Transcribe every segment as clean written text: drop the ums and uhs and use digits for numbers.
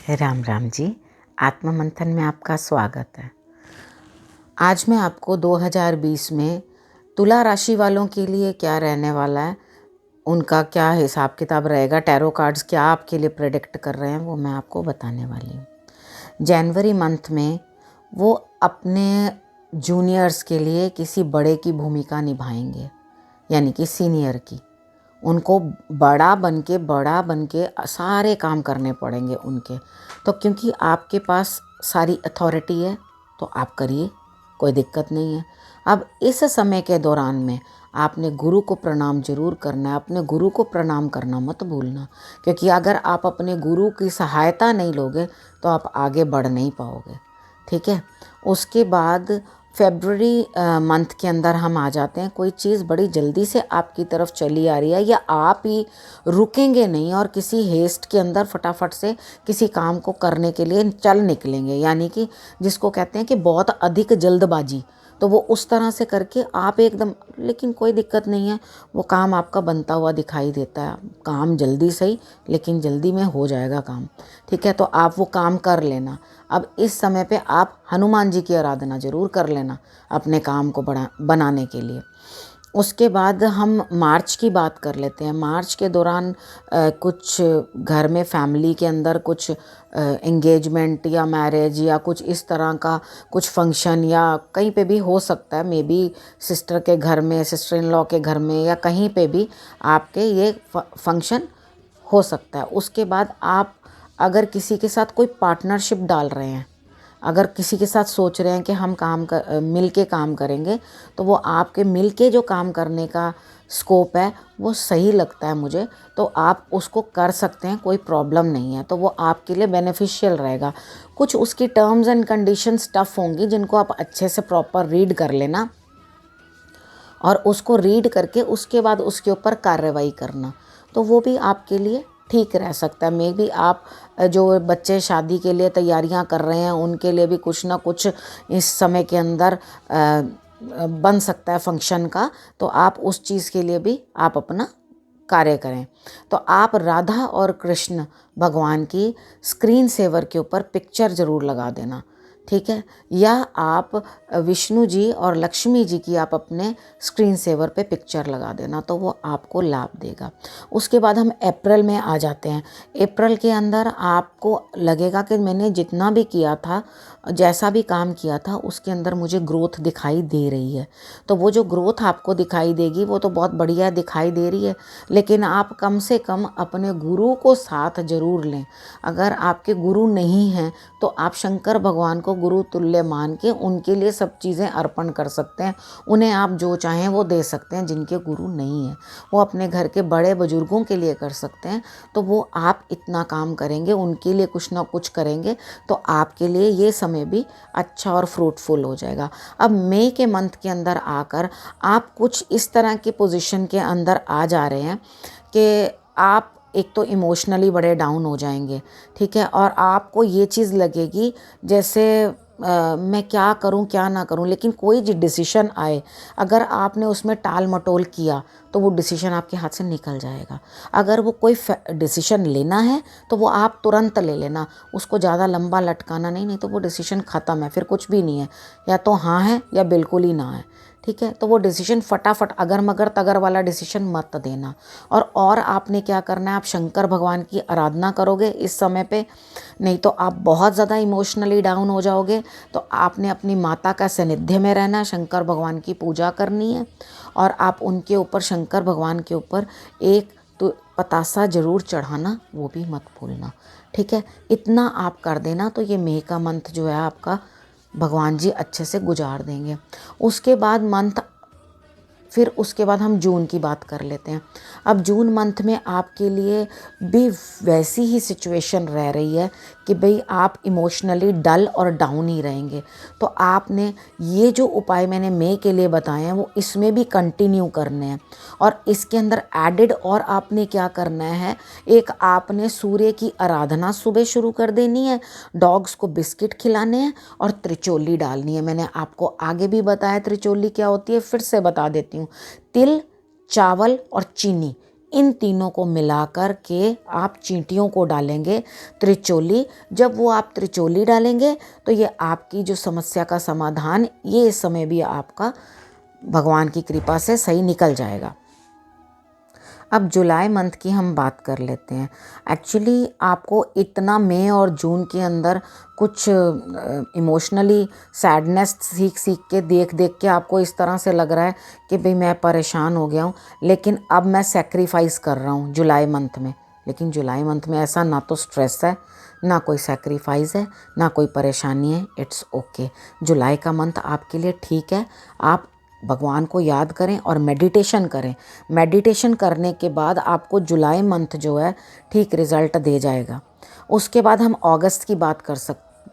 राम राम जी। आत्म मंथन में आपका स्वागत है। आज मैं आपको 2020 में तुला राशि वालों के लिए क्या रहने वाला है, उनका क्या हिसाब किताब रहेगा, टैरो कार्ड्स क्या आपके लिए प्रेडिक्ट कर रहे हैं, वो मैं आपको बताने वाली हूँ। जनवरी मंथ में वो अपने जूनियर्स के लिए किसी बड़े की भूमिका निभाएंगे, यानी कि सीनियर की। उनको बड़ा बन के सारे काम करने पड़ेंगे उनके। तो क्योंकि आपके पास सारी अथॉरिटी है तो आप करिए, कोई दिक्कत नहीं है। अब इस समय के दौरान में आपने गुरु को प्रणाम जरूर करना है। अपने गुरु को प्रणाम करना मत भूलना, क्योंकि अगर आप अपने गुरु की सहायता नहीं लोगे तो आप आगे बढ़ नहीं पाओगे। ठीक है। उसके बाद फेब्रुअरी मंथ के अंदर हम आ जाते हैं। कोई चीज़ बड़ी जल्दी से आपकी तरफ चली आ रही है, या आप ही रुकेंगे नहीं और किसी हेस्ट के अंदर फटाफट से किसी काम को करने के लिए चल निकलेंगे, यानी कि जिसको कहते हैं कि बहुत अधिक जल्दबाजी। तो वो उस तरह से करके आप एकदम, लेकिन कोई दिक्कत नहीं है, वो काम आपका बनता हुआ दिखाई देता है। काम जल्दी सही, लेकिन जल्दी में हो जाएगा काम। ठीक है, तो आप वो काम कर लेना। अब इस समय पे आप हनुमान जी की आराधना जरूर कर लेना अपने काम को बनाने के लिए। उसके बाद हम मार्च की बात कर लेते हैं। मार्च के दौरान कुछ घर में फैमिली के अंदर कुछ एंगेजमेंट या मैरिज या कुछ इस तरह का कुछ फंक्शन या कहीं पे भी हो सकता है। मे बी सिस्टर के घर में, सिस्टर इन लॉ के घर में, या कहीं पे भी आपके ये फंक्शन हो सकता है। उसके बाद आप अगर किसी के साथ कोई पार्टनरशिप डाल रहे हैं, अगर किसी के साथ सोच रहे हैं कि हम मिल के काम करेंगे, तो वो आपके मिल के जो काम करने का स्कोप है वो सही लगता है मुझे, तो आप उसको कर सकते हैं, कोई प्रॉब्लम नहीं है। तो वो आपके लिए बेनिफिशियल रहेगा। कुछ उसकी टर्म्स एंड कंडीशंस टफ होंगी, जिनको आप अच्छे से प्रॉपर रीड कर लेना, और उसको रीड करके उसके बाद उसके ऊपर कार्रवाई करना, तो वो भी आपके लिए ठीक रह सकता है। मे बी आप जो बच्चे शादी के लिए तैयारियां कर रहे हैं उनके लिए भी कुछ ना कुछ इस समय के अंदर बन सकता है फंक्शन का, तो आप उस चीज़ के लिए भी आप अपना कार्य करें। तो आप राधा और कृष्ण भगवान की स्क्रीन सेवर के ऊपर पिक्चर ज़रूर लगा देना। ठीक है, या आप विष्णु जी और लक्ष्मी जी की आप अपने स्क्रीन सेवर पे पिक्चर लगा देना, तो वो आपको लाभ देगा। उसके बाद हम अप्रैल में आ जाते हैं। अप्रैल के अंदर आपको लगेगा कि मैंने जितना भी किया था, जैसा भी काम किया था, उसके अंदर मुझे ग्रोथ दिखाई दे रही है। तो वो जो ग्रोथ आपको दिखाई देगी वो तो बहुत बढ़िया दिखाई दे रही है, लेकिन आप कम से कम अपने गुरु को साथ जरूर लें। अगर आपके गुरु नहीं हैं तो आप शंकर भगवान को गुरु तुल्य मान के उनके लिए सब चीज़ें अर्पण कर सकते हैं। उन्हें आप जो चाहें वो दे सकते हैं। जिनके गुरु नहीं है वो अपने घर के बड़े बुजुर्गों के लिए कर सकते हैं। तो वो आप इतना काम करेंगे, उनके लिए कुछ ना कुछ करेंगे, तो आपके लिए ये समय भी अच्छा और फ्रूटफुल हो जाएगा। अब मई के मंथ के अंदर आकर आप कुछ इस तरह की पोजीशन के अंदर आ जा रहे हैं कि आप एक तो इमोशनली बड़े डाउन हो जाएंगे। ठीक है, और आपको ये चीज़ लगेगी जैसे मैं क्या करूं क्या ना करूं, लेकिन कोई जो डिसीशन आए, अगर आपने उसमें टाल मटोल किया तो वो डिसीशन आपके हाथ से निकल जाएगा। अगर वो कोई डिसीशन लेना है तो वो आप तुरंत ले लेना, उसको ज़्यादा लंबा लटकाना नहीं, नहीं तो वो डिसीशन ख़त्म है, फिर कुछ भी नहीं है, या तो हाँ है या बिल्कुल ही ना है। ठीक है, तो वो डिसीजन फटाफट अगर मगर तगर वाला डिसीजन मत देना। और आपने क्या करना है, आप शंकर भगवान की आराधना करोगे इस समय पे, नहीं तो आप बहुत ज़्यादा इमोशनली डाउन हो जाओगे। तो आपने अपनी माता का सानिध्य में रहना है, शंकर भगवान की पूजा करनी है, और आप उनके ऊपर, शंकर भगवान के ऊपर एक तो पतासा जरूर चढ़ाना, वो भी मत भूलना। ठीक है, इतना आप कर देना तो ये मई का मंथ जो है आपका भगवान जी अच्छे से गुजार देंगे। उसके बाद उसके बाद हम जून की बात कर लेते हैं। अब जून मंथ में आपके लिए भी वैसी ही सिचुएशन रह रही है कि भाई आप इमोशनली डल और डाउन ही रहेंगे। तो आपने ये जो उपाय मैंने मई के लिए बताए हैं वो इसमें भी कंटिन्यू करने हैं। और इसके अंदर एडिड और आपने क्या करना है, एक आपने सूर्य की आराधना सुबह शुरू कर देनी है, डॉग्स को बिस्किट खिलाने हैं और त्रिचोली डालनी है। मैंने आपको आगे भी बताया त्रिचोली क्या होती है, फिर से बता देती हूँ। तिल, चावल और चीनी, इन तीनों को मिलाकर के आप चींटियों को डालेंगे त्रिचोली। जब वो आप त्रिचोली डालेंगे तो ये आपकी जो समस्या का समाधान ये इस समय भी आपका भगवान की कृपा से सही निकल जाएगा। अब जुलाई मंथ की हम बात कर लेते हैं। एक्चुअली आपको इतना मई और जून के अंदर कुछ इमोशनली सैडनेस सीख के देख के आपको इस तरह से लग रहा है कि भाई मैं परेशान हो गया हूँ, लेकिन अब मैं सेक्रीफाइस कर रहा हूँ जुलाई मंथ में। लेकिन जुलाई मंथ में ऐसा ना तो स्ट्रेस है, ना कोई सेक्रीफाइस है, ना कोई परेशानी है। It's okay. जुलाई का मंथ आपके लिए ठीक है। आप भगवान को याद करें और मेडिटेशन करें। मेडिटेशन करने के बाद आपको जुलाई मंथ जो है ठीक रिज़ल्ट दे जाएगा। उसके बाद हम अगस्त की बात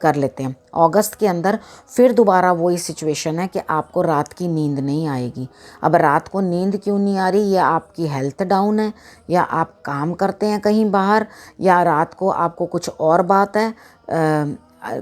कर लेते हैं। अगस्त के अंदर फिर दोबारा वही सिचुएशन है कि आपको रात की नींद नहीं आएगी। अब रात को नींद क्यों नहीं आ रही? या आपकी हेल्थ डाउन है, या आप काम करते हैं कहीं बाहर, या रात को आपको कुछ और बात है,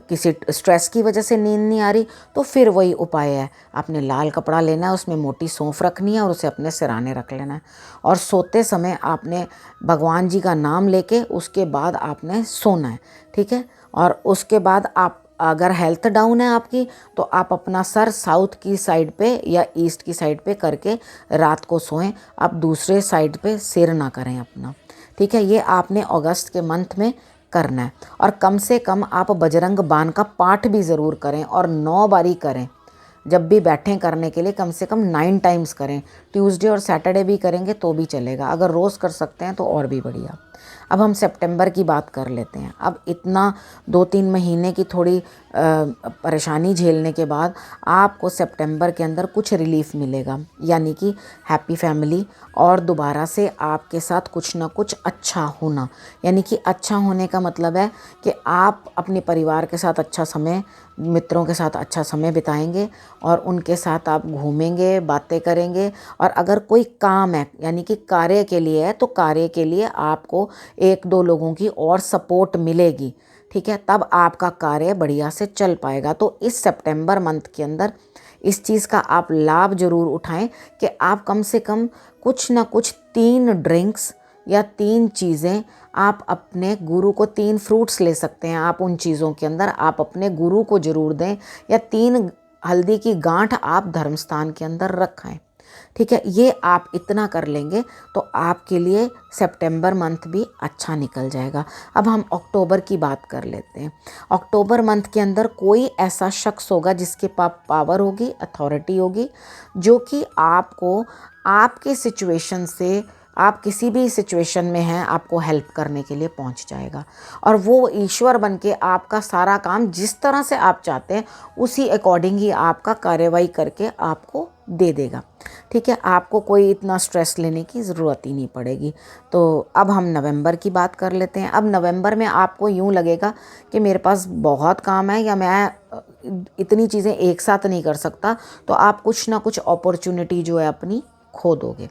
किसी स्ट्रेस की वजह से नींद नहीं आ रही, तो फिर वही उपाय है। आपने लाल कपड़ा लेना है, उसमें मोटी सौंफ रखनी है और उसे अपने सिराने रख लेना है, और सोते समय आपने भगवान जी का नाम लेके उसके बाद आपने सोना है, ठीक है। और उसके बाद आप अगर हेल्थ डाउन है आपकी, तो आप अपना सर साउथ की साइड पे या ईस्ट की साइड पे करके रात को सोएं। आप दूसरे साइड पे सिर ना करें अपना, ठीक है। ये आपने अगस्त के मंथ में करना है। और कम से कम आप बजरंग बाण का पाठ भी ज़रूर करें, और 9 बारी करें। जब भी बैठें करने के लिए कम से कम 9 टाइम्स करें। ट्यूसडे और सैटरडे भी करेंगे तो भी चलेगा, अगर रोज़ कर सकते हैं तो और भी बढ़िया। अब हम सितंबर की बात कर लेते हैं। अब इतना 2-3 महीने की थोड़ी परेशानी झेलने के बाद आपको सितंबर के अंदर कुछ रिलीफ मिलेगा, यानी कि हैप्पी फैमिली, और दोबारा से आपके साथ कुछ ना कुछ अच्छा होना। यानी कि अच्छा होने का मतलब है कि आप अपने परिवार के साथ अच्छा समय, मित्रों के साथ अच्छा समय बिताएंगे, और उनके साथ आप घूमेंगे, बातें करेंगे। और अगर कोई काम है, यानी कि कार्य के लिए है, तो कार्य के लिए आपको 1-2 लोगों की और सपोर्ट मिलेगी, ठीक है। तब आपका कार्य बढ़िया से चल पाएगा। तो इस सितंबर मंथ के अंदर इस चीज़ का आप लाभ ज़रूर उठाएं कि आप कम से कम कुछ ना कुछ 3 ड्रिंक्स या 3 चीज़ें, आप अपने गुरु को 3 फ्रूट्स ले सकते हैं। आप उन चीज़ों के अंदर आप अपने गुरु को ज़रूर दें, या 3 हल्दी की गांठ आप धर्मस्थान के अंदर रखें, ठीक है। ये आप इतना कर लेंगे तो आपके लिए सितंबर मंथ भी अच्छा निकल जाएगा। अब हम अक्टूबर की बात कर लेते हैं। अक्टूबर मंथ के अंदर कोई ऐसा शख्स होगा जिसके पास पावर होगी, अथॉरिटी होगी, जो कि आपको आपके सिचुएशन से, आप किसी भी सिचुएशन में हैं, आपको हेल्प करने के लिए पहुंच जाएगा। और वो ईश्वर बन के आपका सारा काम जिस तरह से आप चाहते हैं उसी अकॉर्डिंग ही आपका कार्यवाही करके आपको दे देगा, ठीक है। आपको कोई इतना स्ट्रेस लेने की ज़रूरत ही नहीं पड़ेगी। तो अब हम नवंबर की बात कर लेते हैं। अब नवंबर में आपको यूँ लगेगा कि मेरे पास बहुत काम है, या मैं इतनी चीज़ें एक साथ नहीं कर सकता, तो आप कुछ ना कुछ अपॉर्चुनिटी जो है अपनी खो दोगे,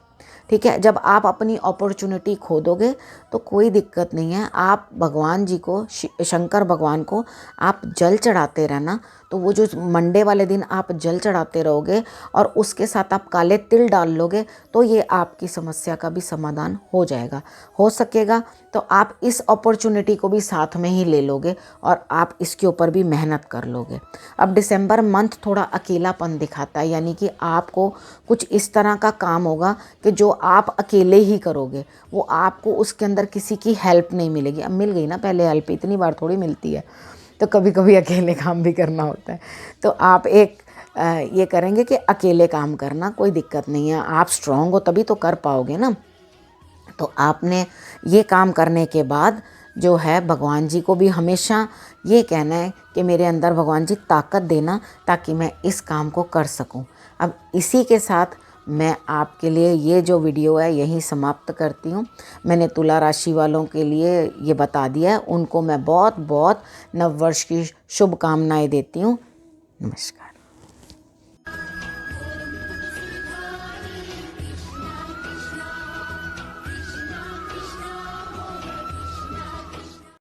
ठीक है। जब आप अपनी अपॉर्चुनिटी खो दोगे तो कोई दिक्कत नहीं है। आप भगवान जी को, शंकर भगवान को आप जल चढ़ाते रहना। तो वो जो मंडे वाले दिन आप जल चढ़ाते रहोगे और उसके साथ आप काले तिल डाल लोगे, तो ये आपकी समस्या का भी समाधान हो जाएगा। हो सकेगा तो आप इस अपॉर्चुनिटी को भी साथ में ही ले लोगे और आप इसके ऊपर भी मेहनत कर लोगे। अब दिसंबर मंथ थोड़ा अकेलापन दिखाता है, यानी कि आपको कुछ इस तरह का काम होगा कि जो आप अकेले ही करोगे, वो आपको उसके अंदर किसी की हेल्प नहीं मिलेगी। अब मिल गई ना पहले हेल्प, इतनी बार थोड़ी मिलती है, तो कभी कभी अकेले काम भी करना होता है। तो आप ये करेंगे कि अकेले काम करना, कोई दिक्कत नहीं है। आप स्ट्रांग हो तभी तो कर पाओगे ना। तो आपने ये काम करने के बाद जो है भगवान जी को भी हमेशा ये कहना है कि मेरे अंदर भगवान जी ताकत देना, ताकि मैं इस काम को कर सकूं। अब इसी के साथ मैं आपके लिए ये जो वीडियो है यहीं समाप्त करती हूँ। मैंने तुला राशि वालों के लिए ये बता दिया है, उनको मैं बहुत बहुत नववर्ष की शुभकामनाएं देती हूँ। नमस्कार।